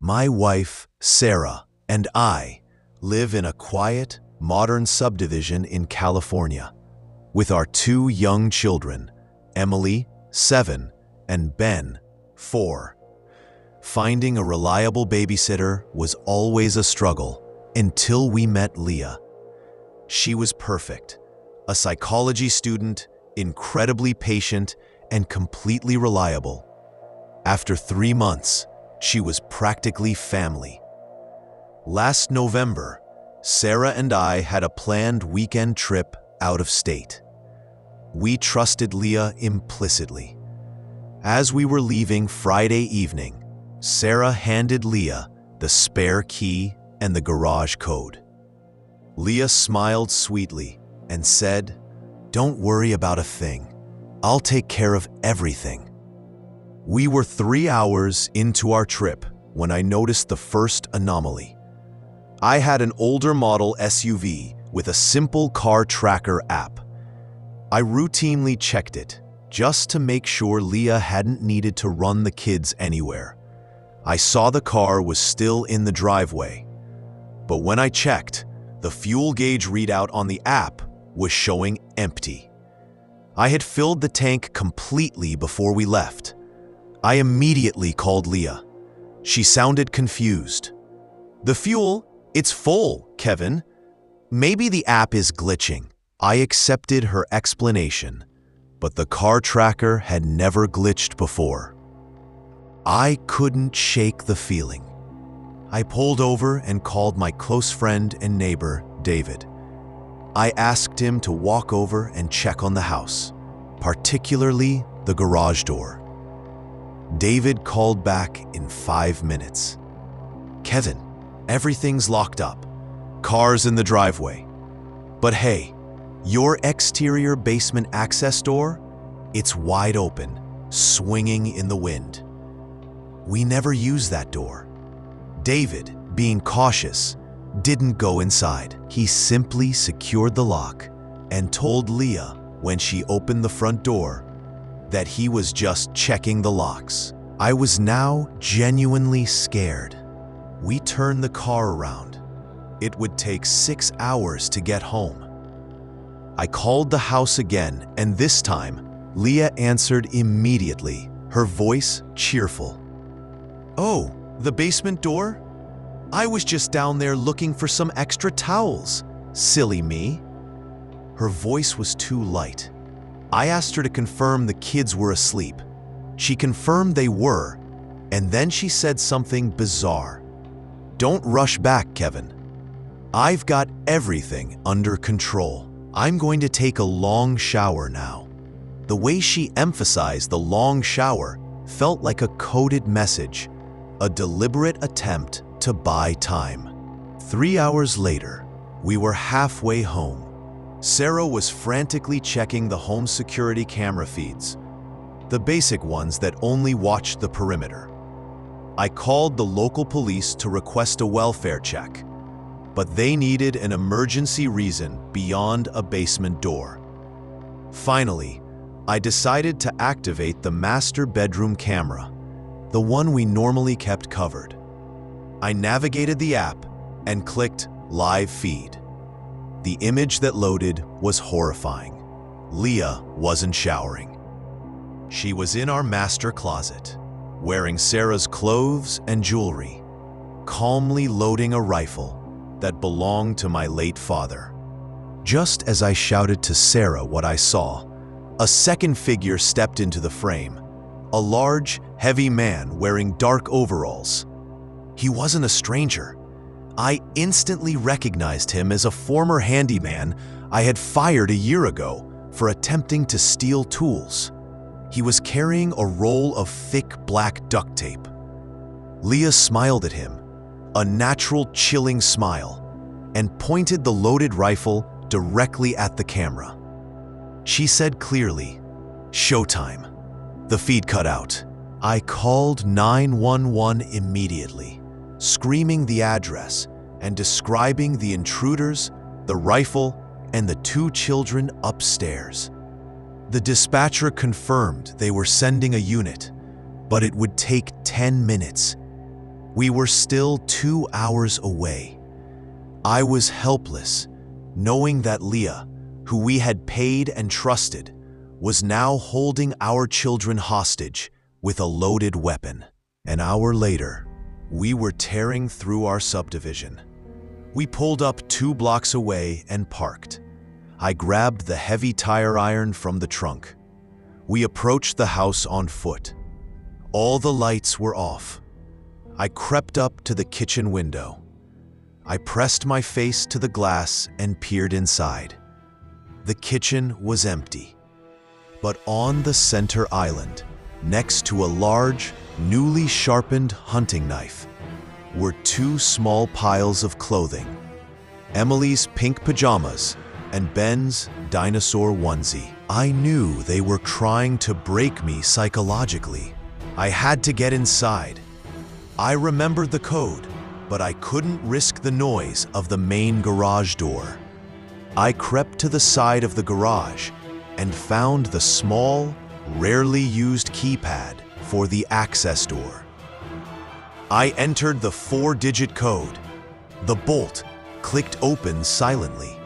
My wife, Sarah, and I live in a quiet, modern subdivision in California with our two young children, Emily, 7, and Ben, 4. Finding a reliable babysitter was always a struggle until we met Leah. She was perfect, a psychology student, incredibly patient, and completely reliable. After 3 months, she was practically family. Last November, Sarah and I had a planned weekend trip out of state. We trusted Leah implicitly. As we were leaving Friday evening, Sarah handed Leah the spare key and the garage code. Leah smiled sweetly and said, "Don't worry about a thing. I'll take care of everything." We were 3 hours into our trip when I noticed the first anomaly. I had an older model SUV with a simple car tracker app. I routinely checked it just to make sure Leah hadn't needed to run the kids anywhere. I saw the car was still in the driveway, but when I checked, the fuel gauge readout on the app was showing empty. I had filled the tank completely before we left. I immediately called Leah. She sounded confused. "The fuel, it's full, Kevin. Maybe the app is glitching." I accepted her explanation, but the car tracker had never glitched before. I couldn't shake the feeling. I pulled over and called my close friend and neighbor, David. I asked him to walk over and check on the house, particularly the garage door. David called back in 5 minutes. "Kevin, everything's locked up. Cars in the driveway. But hey, your exterior basement access door, it's wide open, swinging in the wind. We never use that door." David, being cautious, didn't go inside. He simply secured the lock and told Leah when she opened the front door that he was just checking the locks. I was now genuinely scared. We turned the car around. It would take 6 hours to get home. I called the house again, and this time, Leah answered immediately, her voice cheerful. "Oh, the basement door? I was just down there looking for some extra towels. Silly me." Her voice was too light. I asked her to confirm the kids were asleep. She confirmed they were, and then she said something bizarre. "Don't rush back, Kevin. I've got everything under control. I'm going to take a long shower now." The way she emphasized the long shower felt like a coded message, a deliberate attempt to buy time. 3 hours later, we were halfway home. Sarah was frantically checking the home security camera feeds, the basic ones that only watched the perimeter. I called the local police to request a welfare check, but they needed an emergency reason beyond a basement door. Finally, I decided to activate the master bedroom camera, the one we normally kept covered. I navigated the app and clicked Live Feed. The image that loaded was horrifying. Leah wasn't showering. She was in our master closet, wearing Sarah's clothes and jewelry, calmly loading a rifle that belonged to my late father. Just as I shouted to Sarah what I saw, a second figure stepped into the frame, a large, heavy man wearing dark overalls. He wasn't a stranger. I instantly recognized him as a former handyman I had fired a year ago for attempting to steal tools. He was carrying a roll of thick black duct tape. Leah smiled at him, a natural chilling smile, and pointed the loaded rifle directly at the camera. She said clearly, "Showtime." The feed cut out. I called 911 immediately, screaming the address and describing the intruders, the rifle, and the 2 children upstairs. The dispatcher confirmed they were sending a unit, but it would take 10 minutes. We were still 2 hours away. I was helpless, knowing that Leah, who we had paid and trusted, was now holding our children hostage with a loaded weapon. An hour later, we were tearing through our subdivision. We pulled up 2 blocks away and parked. I grabbed the heavy tire iron from the trunk. We approached the house on foot. All the lights were off. I crept up to the kitchen window. I pressed my face to the glass and peered inside. The kitchen was empty. But on the center island, next to a large, newly sharpened hunting knife, were 2 small piles of clothing: Emily's pink pajamas and Ben's dinosaur onesie. I knew they were trying to break me psychologically. I had to get inside. I remembered the code, but I couldn't risk the noise of the main garage door. I crept to the side of the garage and found the small, rarely used keypad for the access door. I entered the 4-digit code. The bolt clicked open silently.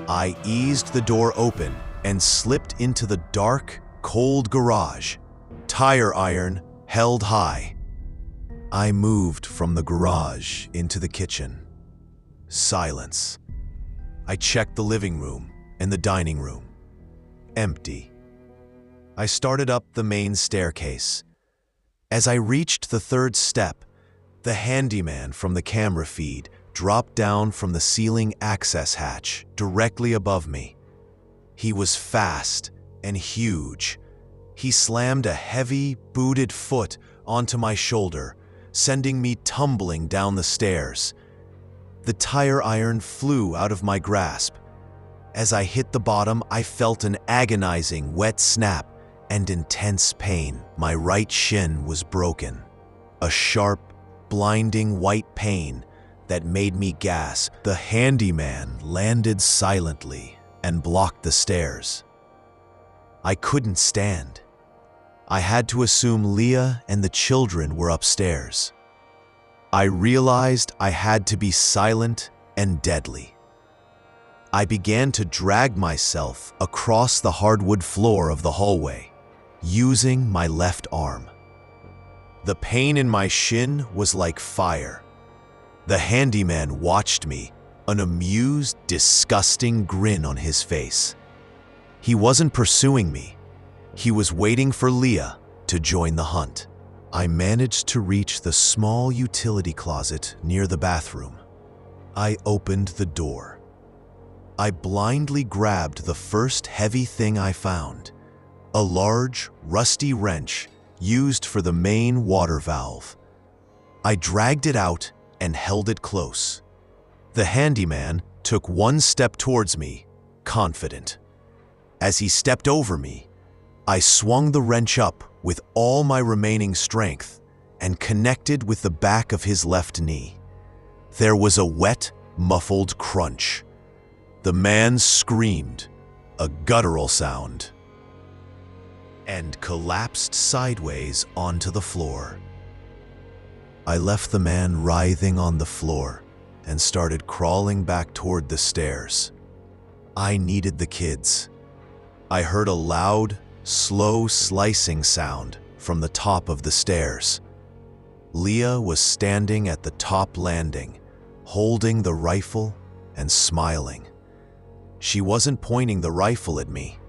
I eased the door open and slipped into the dark, cold garage, tire iron held high. I moved from the garage into the kitchen. Silence. I checked the living room and the dining room. Empty. I started up the main staircase. As I reached the 3rd step, the handyman from the camera feed dropped down from the ceiling access hatch directly above me. He was fast and huge. He slammed a heavy, booted foot onto my shoulder, sending me tumbling down the stairs. The tire iron flew out of my grasp. As I hit the bottom, I felt an agonizing, wet snap and intense pain. My right shin was broken. A sharp, blinding white pain that made me gasp. The handyman landed silently and blocked the stairs. I couldn't stand. I had to assume Leah and the children were upstairs. I realized I had to be silent and deadly. I began to drag myself across the hardwood floor of the hallway, using my left arm. The pain in my shin was like fire. The handyman watched me, an amused, disgusting grin on his face. He wasn't pursuing me. He was waiting for Leah to join the hunt. I managed to reach the small utility closet near the bathroom. I opened the door. I blindly grabbed the first heavy thing I found, a large, rusty wrench used for the main water valve. I dragged it out and held it close. The handyman took 1 step towards me, confident. As he stepped over me, I swung the wrench up with all my remaining strength and connected with the back of his left knee. There was a wet, muffled crunch. The man screamed, a guttural sound, and collapsed sideways onto the floor. I left the man writhing on the floor and started crawling back toward the stairs. I needed the kids. I heard a loud, slow slicing sound from the top of the stairs. Leah was standing at the top landing, holding the rifle and smiling. She wasn't pointing the rifle at me.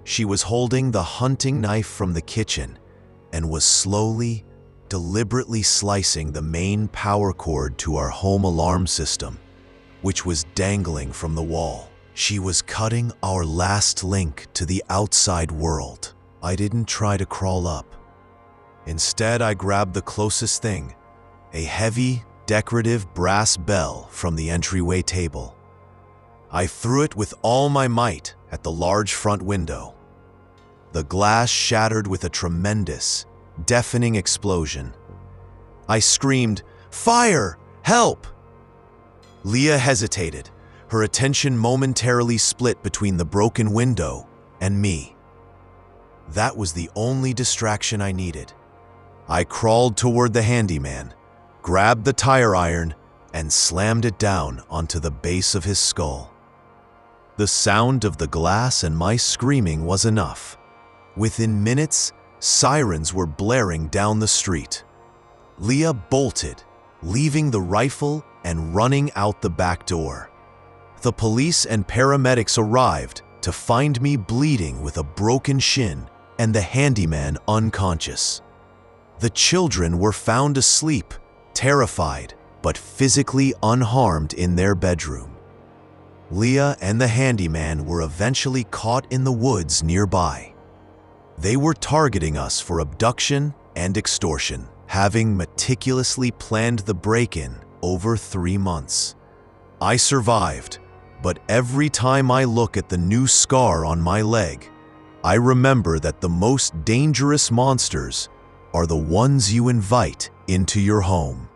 She was holding the hunting knife from the kitchen and was slowly, deliberately slicing the main power cord to our home alarm system, which was dangling from the wall. She was cutting our last link to the outside world. I didn't try to crawl up. Instead, I grabbed the closest thing, a heavy, decorative brass bell from the entryway table. I threw it with all my might at the large front window. The glass shattered with a tremendous, deafening explosion. I screamed, "Fire! Help!" Leah hesitated, her attention momentarily split between the broken window and me. That was the only distraction I needed. I crawled toward the handyman, grabbed the tire iron, and slammed it down onto the base of his skull. The sound of the glass and my screaming was enough. Within minutes, sirens were blaring down the street. Leah bolted, leaving the rifle and running out the back door. The police and paramedics arrived to find me bleeding with a broken shin and the handyman unconscious. The children were found asleep, terrified, but physically unharmed in their bedroom. Leah and the handyman were eventually caught in the woods nearby. They were targeting us for abduction and extortion, having meticulously planned the break-in over 3 months. I survived, but every time I look at the new scar on my leg, I remember that the most dangerous monsters are the ones you invite into your home.